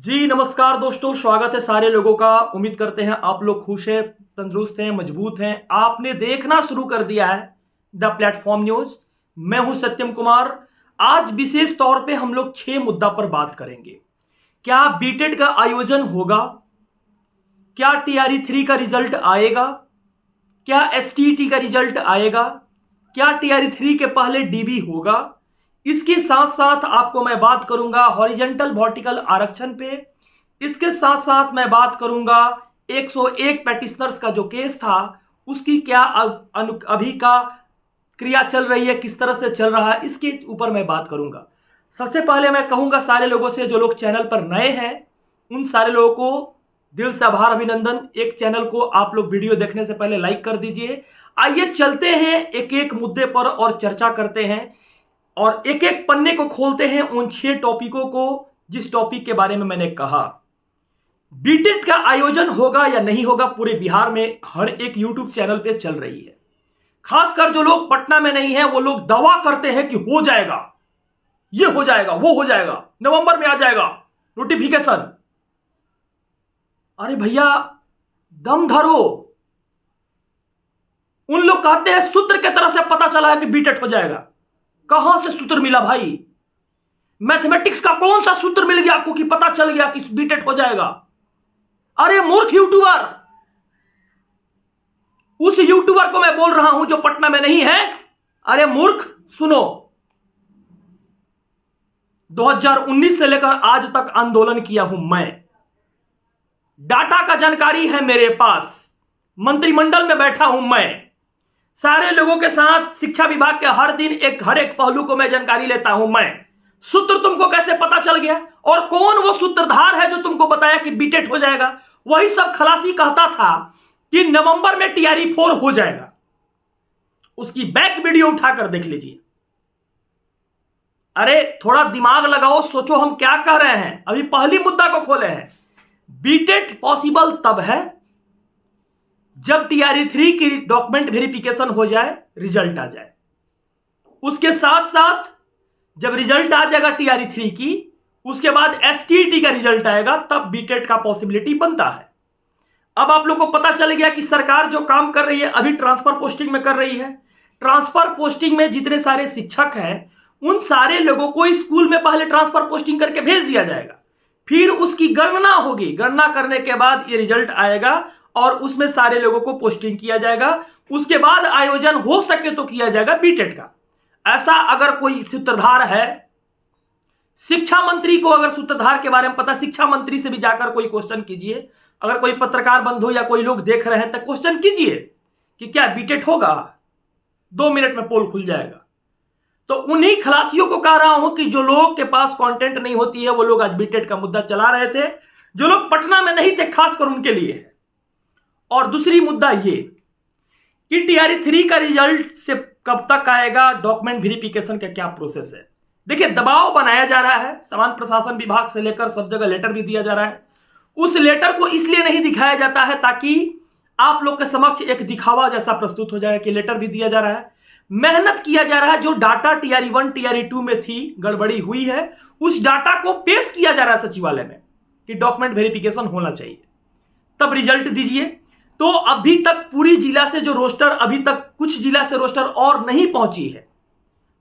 जी नमस्कार दोस्तों, स्वागत है सारे लोगों का। उम्मीद करते हैं आप लोग खुश हैं, तंदुरुस्त हैं, मजबूत हैं। आपने देखना शुरू कर दिया है द प्लेटफॉर्म न्यूज। मैं हूं सत्यम कुमार। आज विशेष तौर पे हम लोग 6 मुद्दा पर बात करेंगे। क्या बीटेट का आयोजन होगा? क्या टीआरई 3 का रिजल्ट आएगा? क्या एसटीईटी का रिजल्ट आएगा? क्या टीआरई 3 के पहले डीबी होगा? इसके साथ साथ आपको मैं बात करूंगा हॉरिजेंटल वर्टिकल आरक्षण पे। इसके साथ साथ मैं बात करूंगा 101 पेटिशनर्स का जो केस था उसकी क्या अभी का क्रिया चल रही है, किस तरह से चल रहा है, इसके ऊपर मैं बात करूंगा। सबसे पहले मैं कहूंगा सारे लोगों से, जो लोग चैनल पर नए हैं उन सारे लोगों को दिल से आभार, अभिनंदन। एक चैनल को आप लोग वीडियो देखने से पहले लाइक कर दीजिए। आइए चलते हैं एक एक मुद्दे पर और चर्चा करते हैं और एक एक पन्ने को खोलते हैं उन 6 टॉपिकों को जिस टॉपिक के बारे में मैंने कहा। बीटेट का आयोजन होगा या नहीं होगा, पूरे बिहार में हर एक यूट्यूब चैनल पे चल रही है। खासकर जो लोग पटना में नहीं है वो लोग दावा करते हैं कि हो जाएगा, ये हो जाएगा, वो हो जाएगा, नवंबर में आ जाएगा नोटिफिकेशन। अरे भैया दम धरो। उन लोग कहते हैं सूत्र की तरह से पता चला है कि बीटेट हो जाएगा। कहां से सूत्र मिला भाई? मैथमेटिक्स का कौन सा सूत्र मिल गया आपको कि पता चल गया कि बीटेट हो जाएगा? अरे मूर्ख यूट्यूबर। उस यूट्यूबर को मैं बोल रहा हूं जो पटना में नहीं है। अरे मूर्ख, सुनो, 2019 से लेकर आज तक आंदोलन किया हूं मैं। डाटा का जानकारी है मेरे पास। मंत्रिमंडल में बैठा हूं मैं। सारे लोगों के साथ शिक्षा विभाग के हर दिन हर एक पहलू को मैं जानकारी लेता हूं मैं। सूत्र तुमको कैसे पता चल गया? और कौन वो सूत्रधार है जो तुमको बताया कि बीटेट हो जाएगा? वही सब खलासी कहता था कि नवंबर में टीआरई 4 हो जाएगा। उसकी बैक वीडियो उठाकर देख लीजिए। अरे थोड़ा दिमाग लगाओ, सोचो हम क्या कह रहे हैं। अभी पहली मुद्दा को खोले हैं। बीटेट पॉसिबल तब है जब टीआरई 3 की डॉक्यूमेंट वेरिफिकेशन हो जाए, रिजल्ट आ जाए। उसके साथ साथ जब रिजल्ट आ जाएगा टीआरई 3 की, उसके बाद एसटीईटी का रिजल्ट आएगा, तब बीटेट का पॉसिबिलिटी बनता है। अब आप लोग को पता चल गया कि सरकार जो काम कर रही है अभी ट्रांसफर पोस्टिंग में कर रही है। ट्रांसफर पोस्टिंग में जितने सारे शिक्षक हैं उन सारे लोगों को स्कूल में पहले ट्रांसफर पोस्टिंग करके भेज दिया जाएगा। फिर उसकी गणना होगी। गणना करने के बाद ये रिजल्ट आएगा और उसमें सारे लोगों को पोस्टिंग किया जाएगा। उसके बाद आयोजन हो सके तो किया जाएगा बीटेट का। ऐसा अगर कोई सूत्रधार है, शिक्षा मंत्री को अगर सूत्रधार के बारे में पता, शिक्षा मंत्री से भी जाकर कोई क्वेश्चन कीजिए। अगर कोई पत्रकार बंधु या कोई लोग देख रहे हैं तो क्वेश्चन कीजिए कि क्या बीटेट होगा। 2 मिनट में पोल खुल जाएगा। तो उन्हीं खलासियों को कह रहा हूं कि जो लोग के पास कंटेंट नहीं होती है वो लोग आज बीटेट का मुद्दा चला रहे थे, जो लोग पटना में नहीं थे, खासकर उनके लिए। और दूसरी मुद्दा ये कि टीआरई 3 का रिजल्ट से कब तक आएगा, डॉक्यूमेंट वेरिफिकेशन का क्या प्रोसेस है। देखिए, दबाव बनाया जा रहा है। सामान्य प्रशासन विभाग से लेकर सब जगह लेटर भी दिया जा रहा है। उस लेटर को इसलिए नहीं दिखाया जाता है ताकि आप लोग के समक्ष एक दिखावा जैसा प्रस्तुत हो जाए कि लेटर भी दिया जा रहा है। मेहनत किया जा रहा है। जो डाटा टीआरई 1 टीआरई 2 में थी, गड़बड़ी हुई है, उस डाटा को पेश किया जा रहा है सचिवालय में कि डॉक्यूमेंट वेरिफिकेशन होना चाहिए, तब रिजल्ट दीजिए। तो अभी तक पूरी जिला से जो रोस्टर, अभी तक कुछ जिला से रोस्टर और नहीं पहुंची है,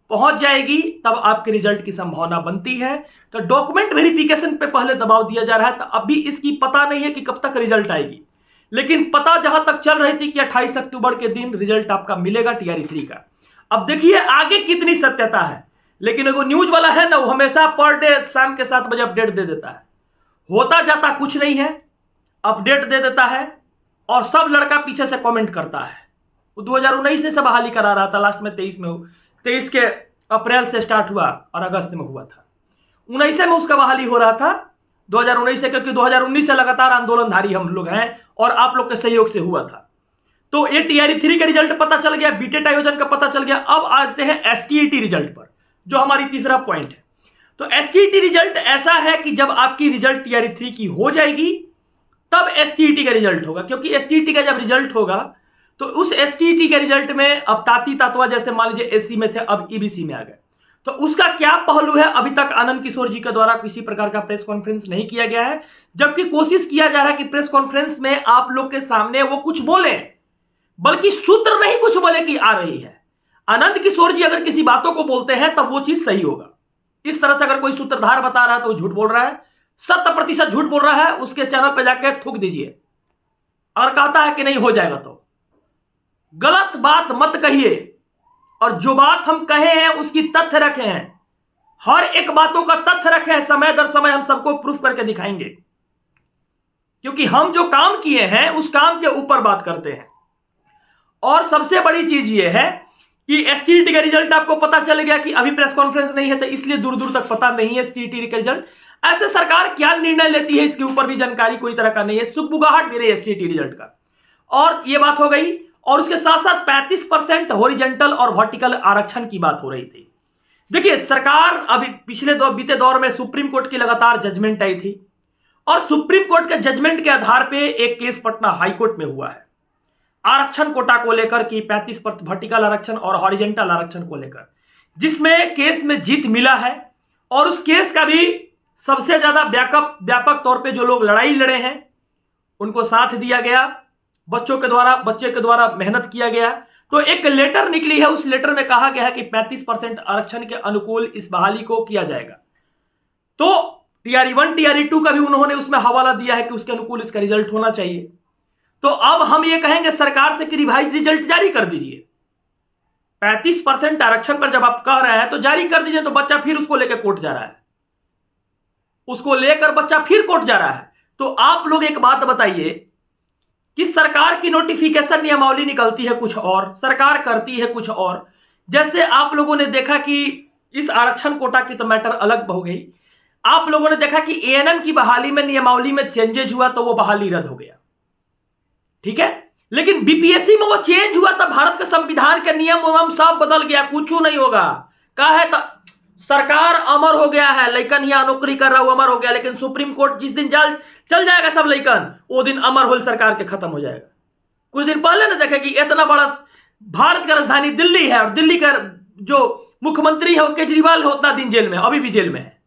पहुंच जाएगी तब आपके रिजल्ट की संभावना बनती है। तो डॉक्यूमेंट वेरिफिकेशन पे पहले दबाव दिया जा रहा है। तो अभी इसकी पता नहीं है कि कब तक रिजल्ट आएगी, लेकिन पता जहां तक चल रही थी कि 28 अक्टूबर के दिन रिजल्ट आपका मिलेगा टीआरई 3 का। अब देखिए आगे कितनी सत्यता है। लेकिन एगो न्यूज वाला है ना, वो हमेशा पर डे शाम के 7 बजे अपडेट दे देता है। होता जाता कुछ नहीं है, अपडेट दे देता है और सब लड़का पीछे से कमेंट करता है। वो 2019 से बहाली करा रहा था, लास्ट में 23 के अप्रैल से स्टार्ट हुआ और अगस्त में हुआ था। 19 में उसका बहाली हो रहा था, 2019 से, क्योंकि 2019 से लगातार आंदोलनधारी हम लोग हैं और आप लोग के सहयोग से हुआ था। तो ये टीआरई 3 का रिजल्ट पता चल गया, बीटेट आयोजन का पता चल गया। अब आते हैं एसटीईटी रिजल्ट पर, जो हमारी तीसरा पॉइंट है। तो एसटीईटी रिजल्ट ऐसा है कि जब आपकी रिजल्ट टीआरई 3 की हो जाएगी तब एसटीईटी का रिजल्ट होगा। क्योंकि एसटीईटी का जब रिजल्ट होगा तो उस एसटीईटी के रिजल्ट में अब ताती तातवा, जैसे मान लीजिए एससी में थे, अब ईबीसी में आ गए, तो उसका क्या पहलू है, अभी तक आनंद किशोर जी के द्वारा किसी प्रकार का प्रेस कॉन्फ्रेंस नहीं किया गया है, जबकि कोशिश किया जा रहा है कि प्रेस कॉन्फ्रेंस में आप लोग के सामने वो कुछ बोले, बल्कि सूत्र नहीं कुछ बोले कि आ रही है। आनंद किशोर जी अगर किसी बातों को बोलते हैं तब वो चीज सही होगा। इस तरह से अगर कोई सूत्रधार बता रहा है तो झूठ बोल रहा है, 100% झूठ बोल रहा है, उसके चैनल पर जाकर थूक दीजिए। और कहता है कि नहीं हो जाएगा, तो गलत बात मत कहिए, और जो बात हम कहे हैं उसकी तथ्य रखे हैं, हर एक बातों का तथ्य रखे हैं, समय दर समय हम सबको प्रूफ करके दिखाएंगे, क्योंकि हम जो काम किए हैं उस काम के ऊपर बात करते हैं। और सबसे बड़ी चीज यह है कि एसटीईटी का रिजल्ट आपको पता चल गया कि अभी प्रेस कॉन्फ्रेंस नहीं है, तो इसलिए दूर दूर तक पता नहीं है एसटीईटी का रिजल्ट। ऐसे सरकार क्या निर्णय लेती है इसके ऊपर भी जानकारी कोई तरह का नहीं है, सुगबुगाहट भी रही है एसटीईटी रिजल्ट का। और यह बात हो गई, और उसके साथ साथ 35% हॉरिजॉन्टल और वर्टिकल आरक्षण की बात हो रही थी। देखिए, सरकार अभी बीते दौर में सुप्रीम कोर्ट की लगातार जजमेंट आई थी, और सुप्रीम कोर्ट के जजमेंट के आधार पे एक केस पटना हाईकोर्ट में हुआ है आरक्षण कोटा को लेकर, कि 35% वर्टिकल आरक्षण और हॉरिजॉन्टल आरक्षण को लेकर, जिसमें केस में जीत मिला है। और उस केस का भी सबसे ज्यादा व्यापक तौर पे जो लोग लड़ाई लड़े हैं उनको साथ दिया गया, बच्चे के द्वारा मेहनत किया गया। तो एक लेटर निकली है, उस लेटर में कहा गया है कि 35% आरक्षण के अनुकूल इस बहाली को किया जाएगा। तो टीआरई 1 टीआरई 2 का भी उन्होंने उसमें हवाला दिया है कि उसके अनुकूल इसका रिजल्ट होना चाहिए। तो अब हम ये कहेंगे सरकार से कि रिवाइज रिजल्ट जारी कर दीजिए। 35% आरक्षण पर जब आप कह रहे हैं तो जारी कर दीजिए। तो बच्चा फिर उसको लेकर कोर्ट जा रहा है, उसको लेकर बच्चा फिर कोर्ट जा रहा है। तो आप लोग एक बात बताइए कि सरकार की नोटिफिकेशन नियमावली निकलती है कुछ और, सरकार करती है कुछ और। जैसे आप लोगों ने देखा कि इस आरक्षण कोटा की तो मैटर अलग हो गई, आप लोगों ने देखा कि एएनएम की बहाली में नियमावली में चेंजेज हुआ तो वो बहाली रद्द हो गया, ठीक है। लेकिन बीपीएससी में वो चेंज हुआ तब भारत के संविधान के नियम उयम सब बदल गया, कुछ नहीं होगा। कहा है सरकार अमर हो गया है, लइकन यहाँ नौकरी कर रहा हूं अमर हो गया, लेकिन सुप्रीम कोर्ट जिस दिन चल जाएगा सब लइकन, वो दिन अमर होल सरकार के खत्म हो जाएगा। कुछ दिन पहले ना देखे कि इतना बड़ा भारत का राजधानी दिल्ली है और दिल्ली का जो मुख्यमंत्री है वो केजरीवाल है, उतना दिन जेल में, अभी भी जेल में है।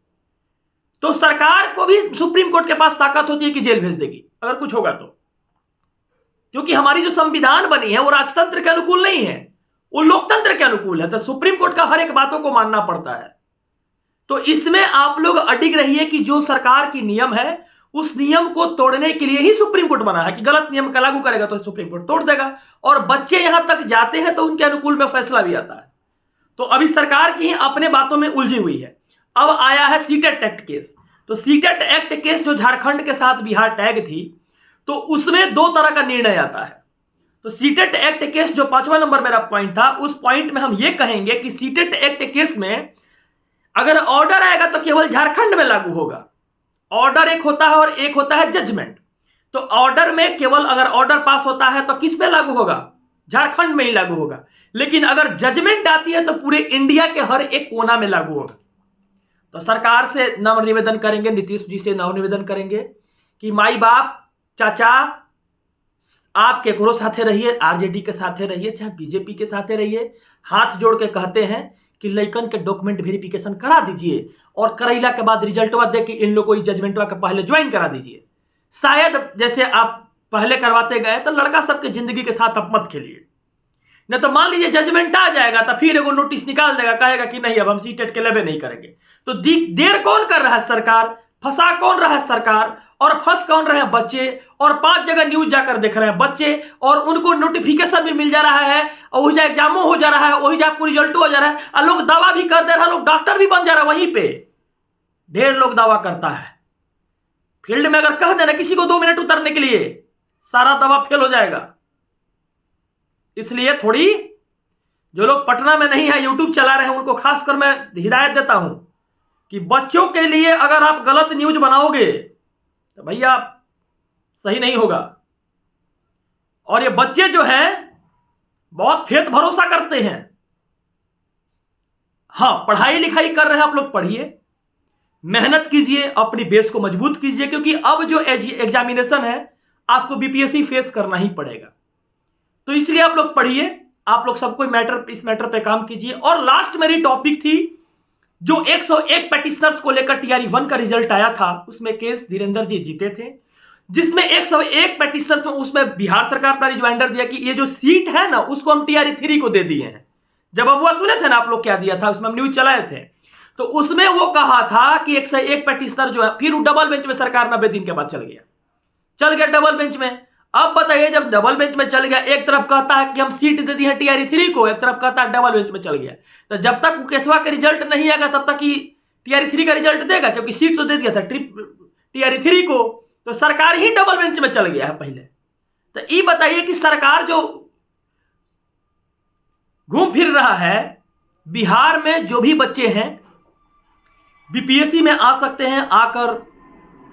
तो सरकार को भी सुप्रीम कोर्ट के पास ताकत होती है कि जेल भेज देगी अगर कुछ होगा तो, क्योंकि हमारी जो संविधान बनी है वो राजतंत्र के अनुकूल नहीं है, वो लोकतंत्र के अनुकूल है। तो सुप्रीम कोर्ट का हर एक बातों को मानना पड़ता है। तो इसमें आप लोग अडिग रहिए कि जो सरकार की नियम है उस नियम को तोड़ने के लिए ही सुप्रीम कोर्ट बना है, कि गलत नियम का लागू करेगा तो सुप्रीम कोर्ट तोड़ देगा। और बच्चे यहां तक जाते हैं तो उनके अनुकूल में फैसला भी आता है। तो अभी सरकार की अपने बातों में उलझी हुई है। अब आया है सीटेट एक्ट केस। तो सीटेट एक्ट केस जो झारखंड के साथ बिहार टैग थी, तो उसमें 2 तरह का निर्णय आता है। तो सीटेट एक्ट केस जो 5वां नंबर मेरा पॉइंट था, उस पॉइंट में हम ये कहेंगे कि सीटेट एक्ट केस में अगर ऑर्डर आएगा तो केवल झारखंड में लागू होगा। ऑर्डर एक होता है और एक होता है जजमेंट। तो ऑर्डर में केवल अगर ऑर्डर पास होता है तो किस पे लागू होगा, झारखंड में ही लागू होगा। लेकिन अगर जजमेंट आती है तो पूरे इंडिया के हर एक कोना में लागू होगा। तो सरकार से नव निवेदन करेंगे, नीतीश जी से नव निवेदन करेंगे कि माई बाप चाचा आप केकरो साथे रहिए, आरजेडी के साथे रहिए, चाहे बीजेपी के साथे रहिए, हाथ जोड़ के कहते हैं कि लइकन के डॉक्यूमेंट वेरिफिकेशन करा दीजिए और करैला के बाद रिजल्टवा दे के इन लोगों को जजमेंटवा के पहले ज्वाइन करा दीजिए। शायद जैसे आप पहले करवाते गए तो लड़का सबके जिंदगी के साथ आप मत खेलिए, नहीं तो मान लीजिए जजमेंट आ जाएगा तो फिर एगो नोटिस निकाल देगा, कहेगा कि नहीं अब हम सीटेट के लेवे नहीं करेंगे। तो देर कौन कर रहा है सरकार, फंसा कौन रहा है सरकार, और फंस कौन रहे हैं बच्चे। और 5 जगह न्यूज जाकर देख रहे हैं बच्चे, और उनको नोटिफिकेशन भी मिल जा रहा है, और वही जा एग्जामो हो जा रहा है, वही जा आपको रिजल्ट हो जा रहा है, और लोग दावा भी कर दे रहा है, लोग डॉक्टर भी बन जा रहा है वहीं पे। ढेर लोग दावा करता है। फील्ड में अगर कह देना किसी को 2 मिनट उतरने के लिए, सारा दावा फेल हो जाएगा। इसलिए थोड़ी जो लोग पटना में नहीं है, यूट्यूब चला रहे हैं, उनको खासकर मैं हिदायत देता हूं कि बच्चों के लिए अगर आप गलत न्यूज बनाओगे तो भैया सही नहीं होगा। और ये बच्चे जो हैं बहुत फेथ भरोसा करते हैं। हां, पढ़ाई लिखाई कर रहे हैं आप लोग, पढ़िए, मेहनत कीजिए, अपनी बेस को मजबूत कीजिए, क्योंकि अब जो एग्जामिनेशन है आपको बीपीएससी फेस करना ही पड़ेगा। तो इसलिए आप लोग पढ़िए, आप लोग सबको इस मैटर पे काम कीजिए। और लास्ट मेरी टॉपिक थी जो 101 पेटिशनर्स को लेकर टीआरई 1 का रिजल्ट आया था, उसमें केस धीरेन्द्र जी जीते थे, जिसमें 101 पेटिशनर्स में उसमें बिहार सरकार ने रिमाइंडर दिया कि ये जो सीट है ना, उसको हम टीआरई 3 को दे दिए हैं। जब अबुआ सुने थे ना आप लोग क्या दिया था, उसमें हम न्यूज चलाए थे, तो उसमें वो कहा था कि 101 पेटिशनर जो है, फिर डबल बेंच में सरकार 90 दिन के बाद चल गया डबल बेंच में। अब बताइए, जब डबल बेंच में चल गया, एक तरफ कहता है कि हम सीट दे दी है टीआरई 3 को, एक तरफ कहता है डबल बेंच में चल गया, तो जब तक केसवा का रिजल्ट नहीं आएगा तब तक ही टीआरई 3 का रिजल्ट देगा, क्योंकि सीट तो दे दिया था टीआरई 3 को, तो सरकार ही डबल बेंच में चल गया है पहले। तो ये बताइए कि सरकार जो घूम फिर रहा है, बिहार में जो भी बच्चे हैं बीपीएससी में आ सकते हैं, आकर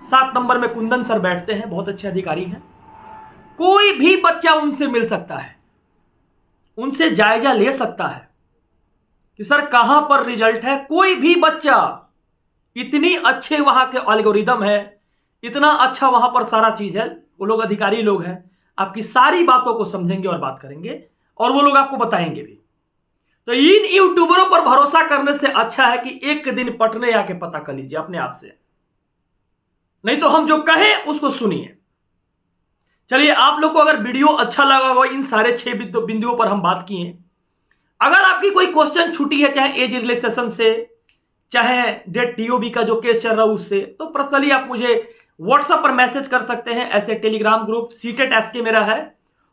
7 नंबर में कुंदन सर बैठते हैं, बहुत अच्छे अधिकारी हैं, कोई भी बच्चा उनसे मिल सकता है, उनसे जायजा ले सकता है कि सर कहां पर रिजल्ट है। कोई भी बच्चा, इतनी अच्छे वहां के एल्गोरिदम है, इतना अच्छा वहां पर सारा चीज है, वो लोग अधिकारी लोग हैं, आपकी सारी बातों को समझेंगे और बात करेंगे, और वो लोग आपको बताएंगे भी। तो इन यूट्यूबरों पर भरोसा करने से अच्छा है कि एक दिन पटने आके पता कर लीजिए अपने आप से, नहीं तो हम जो कहें उसको सुनिए। चलिए, आप लोग को अगर वीडियो अच्छा लगा हो, इन सारे 6 बिंदुओं पर हम बात किए, अगर आपकी कोई क्वेश्चन छूटी है, चाहे एज रिलैक्सेशन से, चाहे डेट टीओबी का जो केस चल रहा है उससे, तो पर्सनली आप मुझे व्हाट्सएप पर मैसेज कर सकते हैं। ऐसे टेलीग्राम ग्रुप सीटेट एसके मेरा है,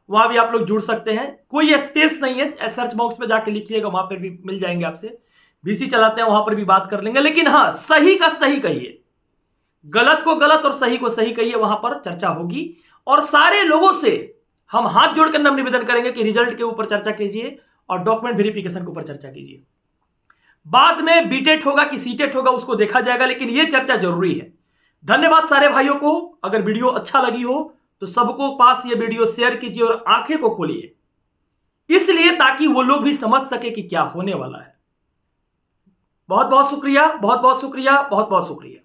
वहां भी आप लोग जुड़ सकते हैं, कोई स्पेस नहीं है, सर्च बॉक्स में जाके लिखिएगा, वहां पर भी मिल जाएंगे आपसे। बीसी चलाते हैं, वहां पर भी बात कर लेंगे, लेकिन हाँ, सही का सही कहिए, गलत को गलत और सही को सही कहिए, वहां पर चर्चा होगी। और सारे लोगों से हम हाथ जोड़कर निवेदन करेंगे कि रिजल्ट के ऊपर चर्चा कीजिए और डॉक्यूमेंट वेरिफिकेशन के ऊपर चर्चा कीजिए। बाद में बीटेट होगा कि सीटेट होगा उसको देखा जाएगा, लेकिन यह चर्चा जरूरी है। धन्यवाद सारे भाइयों को। अगर वीडियो अच्छा लगी हो तो सबको पास ये वीडियो शेयर कीजिए और आंखें को खोलिए, इसलिए ताकि वो लोग भी समझ सके कि क्या होने वाला है। बहुत बहुत शुक्रिया, बहुत बहुत शुक्रिया, बहुत बहुत शुक्रिया।